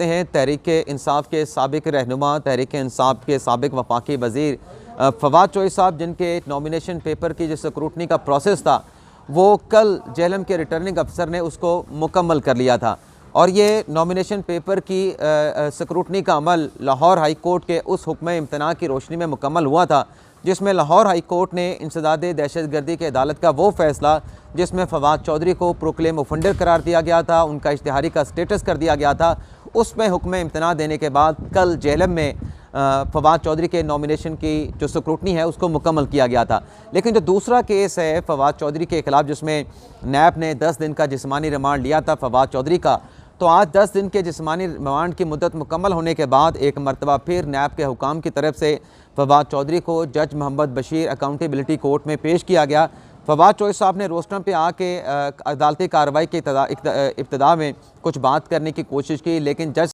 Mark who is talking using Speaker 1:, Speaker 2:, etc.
Speaker 1: सकते हैं तहरीक इंसाफ के साबिक रहनुमा, तहरीक इंसाफ के साबिक वफाकी वज़ीर फवाद चौधरी साहब, जिनके नॉमिनेशन पेपर की जो स्क्रूटनी का प्रोसेस था वो कल जेएलएम के रिटर्निंग अफसर ने उसको मुकम्मल कर लिया था। और ये नॉमिनेशन पेपर की स्क्रूटनी का अमल लाहौर हाई कोर्ट के उस हुक्म इम्तना की रोशनी में मुकम्मल हुआ था जिसमें लाहौर हाई कोर्ट ने इंसदाद दहशतगर्दी की अदालत का वो फैसला जिसमें फवाद चौधरी को प्रोक्लेम ऑफेंडर करार दिया गया था, उनका इश्तिहारी का स्टेटस कर दिया गया था, उसमें हुक्म इम्तना देने के बाद कल जेएलएम में फवाद चौधरी के नॉमिनेशन की जो स्क्रूटनी है उसको मुकम्मल किया गया था। लेकिन जो दूसरा केस है फवाद चौधरी के ख़िलाफ़, जिसमें नैब ने 10 दिन का जिस्मानी रिमांड लिया था फवाद चौधरी का, तो आज 10 दिन के जिस्मानी रिमांड की मुद्दत मुकम्मल होने के बाद एक मरतबा फिर नैब के हुकाम की तरफ से फवाद चौधरी को जज मोहम्मद बशीर अकाउंटेबिलिटी कोर्ट में पेश किया गया। फवाद चौधरी साहब ने रोस्टम पे आके अदालती कार्रवाई के इब्तदा में कुछ बात करने की कोशिश की, लेकिन जज